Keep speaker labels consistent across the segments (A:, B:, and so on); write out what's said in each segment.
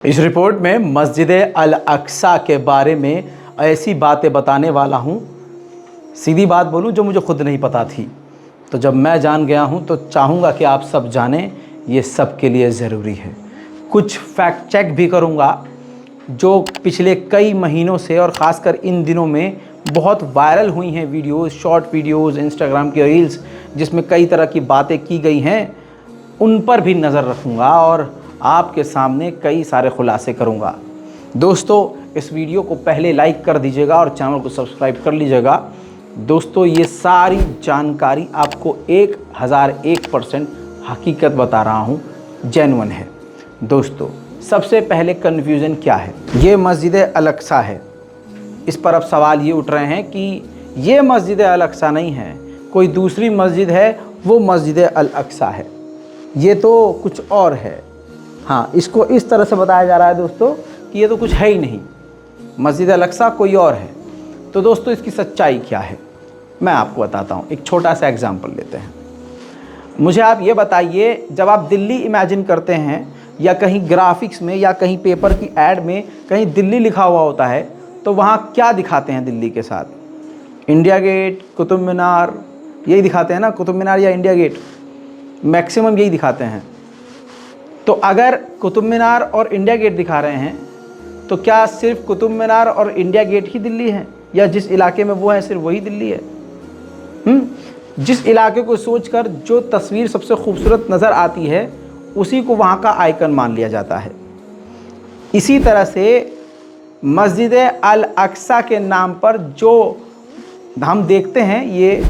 A: इस रिपोर्ट में मस्जिद अल अक्सा के बारे में ऐसी बातें बताने वाला हूँ, सीधी बात बोलूँ, जो मुझे खुद नहीं पता थी। तो जब मैं जान गया हूँ तो चाहूँगा कि आप सब जानें, ये सब के लिए ज़रूरी है। कुछ फैक्ट चेक भी करूँगा जो पिछले कई महीनों से और ख़ासकर इन दिनों में बहुत वायरल हुई हैं वीडियोज़, शॉर्ट वीडियोज़, इंस्टाग्राम की रील्स, जिसमें कई तरह की बातें की गई हैं, उन पर भी नज़र रखूँगा और आपके सामने कई सारे खुलासे करूँगा। दोस्तों, इस वीडियो को पहले लाइक कर दीजिएगा और चैनल को सब्सक्राइब कर लीजिएगा। दोस्तों, ये सारी जानकारी आपको 1001% हकीकत बता रहा हूँ, जेन्युइन है। दोस्तों, सबसे पहले कन्फ्यूज़न क्या है? ये मस्जिद अल अक्सा है। इस पर अब सवाल ये उठ रहे हैं कि ये मस्जिद अल अक्सा नहीं है, कोई दूसरी मस्जिद है, वो मस्जिद अल अक्सा है, ये तो कुछ और है। हाँ, इसको इस तरह से बताया जा रहा है दोस्तों कि ये तो कुछ है ही नहीं, मस्जिद अल अक्सा कोई और है। तो दोस्तों, इसकी सच्चाई क्या है मैं आपको बताता हूँ। एक छोटा सा एग्जाम्पल लेते हैं। मुझे आप ये बताइए, जब आप दिल्ली इमेजिन करते हैं या कहीं ग्राफिक्स में या कहीं पेपर की ऐड में कहीं दिल्ली लिखा हुआ होता है, तो वहाँ क्या दिखाते हैं दिल्ली के साथ? इंडिया गेट, कुतुब मीनार, यही दिखाते हैं ना, कुतुब मीनार या इंडिया गेट, मैक्सिमम यही दिखाते हैं। तो अगर कुतुब मीनार और इंडिया गेट दिखा रहे हैं, तो क्या सिर्फ कुतुब मीनार और इंडिया गेट ही दिल्ली है, या जिस इलाके में वो है सिर्फ वही दिल्ली है? जिस इलाके को सोचकर जो तस्वीर सबसे खूबसूरत नज़र आती है, उसी को वहाँ का आइकन मान लिया जाता है। इसी तरह से मस्जिद अल अक्सा के नाम पर जो हम देखते हैं, ये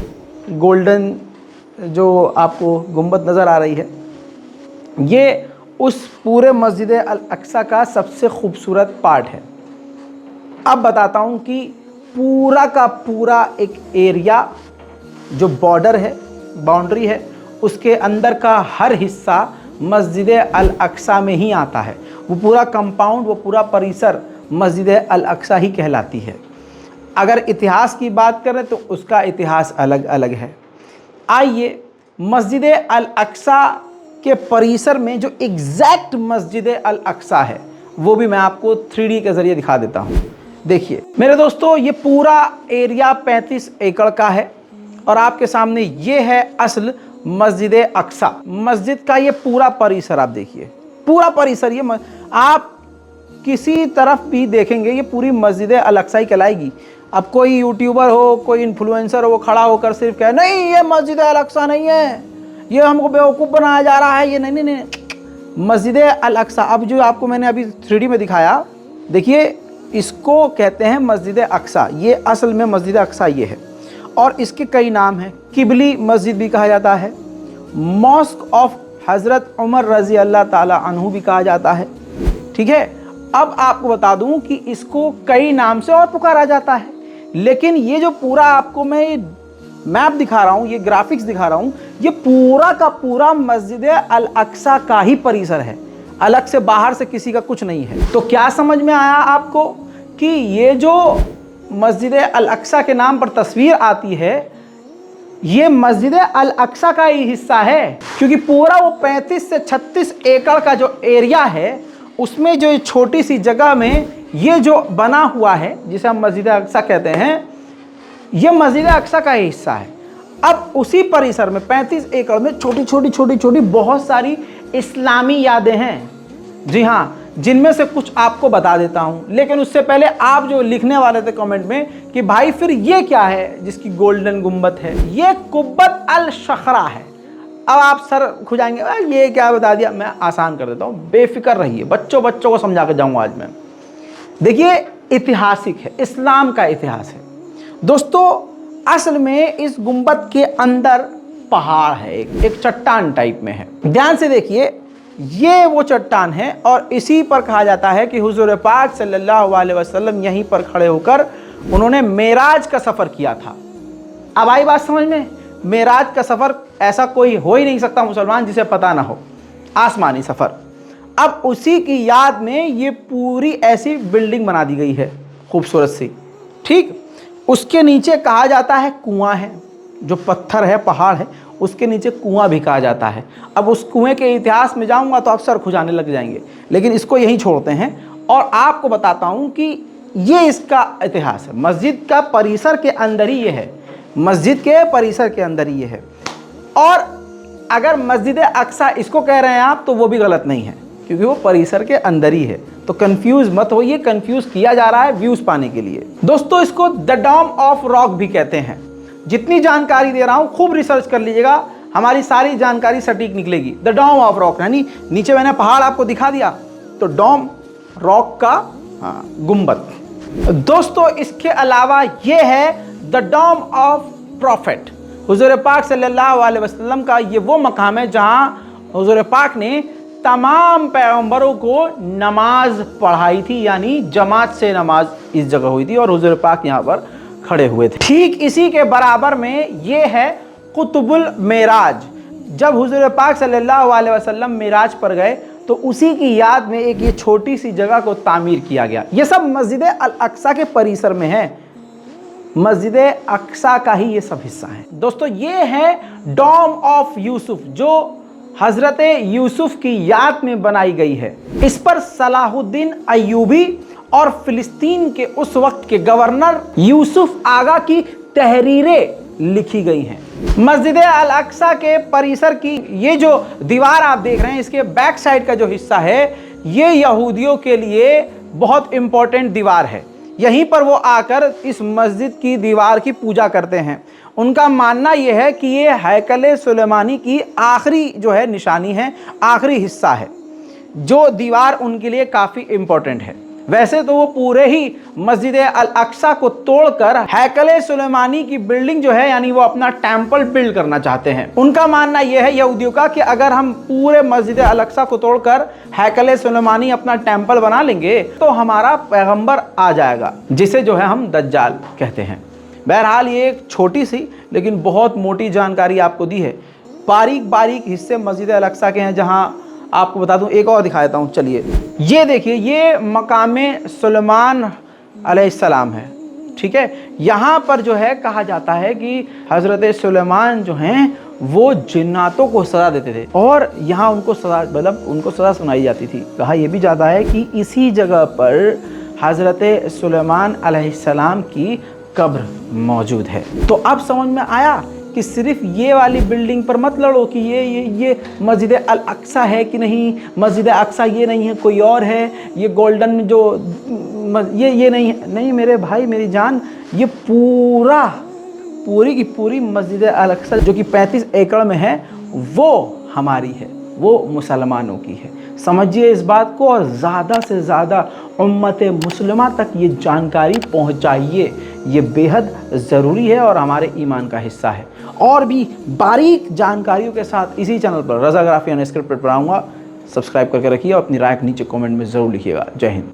A: गोल्डन जो आपको गुंबद नज़र आ रही है, ये उस पूरे मस्जिद अल अक्सा का सबसे खूबसूरत पार्ट है। अब बताता हूँ कि पूरा का पूरा एक एरिया जो बॉर्डर है, बाउंड्री है, उसके अंदर का हर हिस्सा मस्जिद अल अक्सा में ही आता है। वो पूरा कंपाउंड, वो पूरा परिसर मस्जिद अल अक्सा ही कहलाती है। अगर इतिहास की बात करें तो उसका इतिहास अलग अलग है। आइए, मस्जिद अल अक्सा के परिसर में जो एग्जैक्ट मस्जिद अल अक्सा है, वो भी मैं आपको 3D के ज़रिए दिखा देता हूँ। देखिए मेरे दोस्तों, ये पूरा एरिया 35 एकड़ का है और आपके सामने ये है असल मस्जिद अक्सा। मस्जिद का ये पूरा परिसर आप देखिए, पूरा परिसर, ये आप किसी तरफ भी देखेंगे ये पूरी मस्जिद अल अक्सा ही कहलाएगी। अब कोई यूट्यूबर हो, कोई इन्फ्लुएंसर हो, वो खड़ा होकर सिर्फ कहे नहीं ये मस्जिद अल अक्सा नहीं है, ये हमको बेवकूफ़ बनाया जा रहा है, ये नहीं नहीं नहीं, मस्जिद अल अक्सा। अब जो आपको मैंने अभी 3D में दिखाया, देखिए, इसको कहते हैं मस्जिद अक्सा। ये असल में मस्जिद अक्सा ये है, और इसके कई नाम हैं। किबली मस्जिद भी कहा जाता है, मॉस्क ऑफ हज़रत उमर रज़ी अल्लाह ताला अन्हु भी कहा जाता है। ठीक है, अब आपको बता दूं कि इसको कई नाम से और पुकारा जाता है, लेकिन ये जो पूरा आपको मैं मैप दिखा रहा हूँ, ये ग्राफिक्स दिखा रहा हूँ, ये पूरा का पूरा मस्जिद अल अक्सा का ही परिसर है, अलग से बाहर से किसी का कुछ नहीं है। तो क्या समझ में आया आपको कि ये जो मस्जिद अल अक्सा के नाम पर तस्वीर आती है, ये मस्जिद अल अक्सा का ही हिस्सा है, क्योंकि पूरा वो 35 से 36 एकड़ का जो एरिया है, उसमें जो छोटी सी जगह में ये जो बना हुआ है, जिसे हम मस्जिद अक्सा कहते हैं, ये मस्जिद अक्सा का ही हिस्सा है। अब उसी परिसर में 35 एकड़ में छोटी छोटी बहुत सारी इस्लामी यादें हैं। जी हाँ, जिनमें से कुछ आपको बता देता हूं, लेकिन उससे पहले आप जो लिखने वाले थे कमेंट में कि भाई फिर ये क्या है जिसकी गोल्डन गुंबद है, ये कुब्बत अल शखरा है। अब आप सर खुजाएंगे, ये क्या बता दिया। मैं आसान कर देता हूँ, बेफिक्र रहिए, बच्चों को समझा कर जाऊँगा आज मैं। देखिए, ऐतिहासिक है, इस्लाम का इतिहास है दोस्तों। असल में इस गुंबद के अंदर पहाड़ है, एक चट्टान टाइप में है। ध्यान से देखिए, ये वो चट्टान है और इसी पर कहा जाता है कि हुजूर पाक सल्लल्लाहु अलैहि वसल्लम यहीं पर खड़े होकर उन्होंने मेराज का सफ़र किया था। अब आई बात समझ में? मेराज का सफ़र ऐसा कोई हो ही नहीं सकता मुसलमान जिसे पता ना हो, आसमानी सफ़र। अब उसी की याद में ये पूरी ऐसी बिल्डिंग बना दी गई है, खूबसूरत सी। ठीक, उसके नीचे कहा जाता है कुआं है, जो पत्थर है, पहाड़ है, उसके नीचे कुआं भी कहा जाता है। अब उस कुएं के इतिहास में जाऊंगा तो आप सर खुजाने लग जाएंगे, लेकिन इसको यहीं छोड़ते हैं और आपको बताता हूं कि ये इसका इतिहास है। मस्जिद का परिसर के अंदर ही ये है, मस्जिद के परिसर के अंदर ही ये है। और अगर मस्जिद अक्सा इसको कह रहे हैं आप तो वो भी गलत नहीं है, क्योंकि वो परिसर के अंदर ही है। तो कंफ्यूज मत होइए, कंफ्यूज किया जा रहा है व्यूज पाने के लिए। दोस्तों इसको द डोम ऑफ रॉक भी कहते हैं। जितनी जानकारी दे रहा हूं खूब रिसर्च कर लीजिएगा, हमारी सारी जानकारी सटीक निकलेगी। द डोम ऑफ रॉक यानी नीचे मैंने पहाड़ आपको दिखा दिया, तो डोम रॉक का गुंबद। दोस्तों इसके अलावा ये है द डोम ऑफ प्रॉफिट। हुजूर पाक सल्लल्लाहु अलैहि वसल्लम का ये वो मकाम है जहां हुजूर पाक ने तमाम पैगंबरों को नमाज पढ़ाई थी, यानी जमात से नमाज इस जगह हुई थी और हुजूर पाक यहाँ पर खड़े हुए थे। ठीक इसी के बराबर में ये है कुतुबुल मेराज। जब हुजूर पाक सल्लल्लाहु अलैहि वसल्लम मेराज पर गए तो उसी की याद में एक ये छोटी सी जगह को तामीर किया गया। ये सब मस्जिद अल अक्सा के परिसर में है, मस्जिद अक्सा का ही ये सब हिस्सा है। दोस्तों ये है डोम ऑफ यूसुफ, जो हजरत यूसुफ की याद में बनाई गई है। इस पर सलाहुद्दीन अय्यूबी और फिलिस्तीन के उस वक्त के गवर्नर यूसुफ आगा की तहरीरें लिखी गई हैं। मस्जिद अल अक्सा के परिसर की ये जो दीवार आप देख रहे हैं, इसके बैक साइड का जो हिस्सा है, ये यहूदियों के लिए बहुत इंपॉर्टेंट दीवार है। यहीं पर वो आकर इस मस्जिद की दीवार की पूजा करते हैं। उनका मानना यह है कि ये हैकल सुलेमानी की आखिरी जो है निशानी है, आखिरी हिस्सा है, जो दीवार उनके लिए काफ़ी इम्पोर्टेंट है। वैसे तो वो पूरे ही मस्जिद अल अक्सा को तोड़कर हैकल सुलेमानी की बिल्डिंग जो है, यानी वो अपना टेम्पल बिल्ड करना चाहते हैं। उनका मानना यह है यहूदियों का कि अगर हम पूरे मस्जिद अल अक्सा को तोड़कर हैकल सुलेमानी अपना टेम्पल बना लेंगे तो हमारा पैगंबर आ जाएगा, जिसे जो है हम दज्जाल कहते हैं। बहरहाल ये एक छोटी सी लेकिन बहुत मोटी जानकारी आपको दी है। बारीक बारीक हिस्से मस्जिद अल अक्सा के हैं, जहाँ आपको बता दूं, एक और दिखा देता हूँ। चलिए ये देखिए, ये मकामे सुलेमान अलैहिस्सलाम है, ठीक है। यहाँ पर जो है कहा जाता है कि हज़रत सुलेमान जो हैं वो जिन्नातों को सज़ा देते थे और यहाँ उनको सज़ा, मतलब उनको सज़ा सुनाई जाती थी। कहा यह भी जाता है कि इसी जगह पर हज़रत सुलेमान अलैहिस्सलाम की कब्र मौजूद है। तो अब समझ में आया कि सिर्फ ये वाली बिल्डिंग पर मत लड़ो कि ये मस्जिद अल अक्सा है कि नहीं, मस्जिद अक्सा ये नहीं है, कोई और है, ये गोल्डन जो ये नहीं है। नहीं मेरे भाई मेरी जान, ये पूरी की पूरी मस्जिद अल अक्सा जो कि 35 एकड़ में है, वो हमारी है, वो मुसलमानों की है। समझिए इस बात को और ज़्यादा से ज़्यादा उम्मत मुस्लिमा तक ये जानकारी पहुँचाइए। ये बेहद ज़रूरी है और हमारे ईमान का हिस्सा है। और भी बारीक जानकारियों के साथ इसी चैनल पर रज़ाग्राफी अनस्क्रिप्टेड पर आऊँगा। सब्सक्राइब करके रखिए और अपनी राय नीचे कमेंट में ज़रूर लिखिएगा। जय हिंद।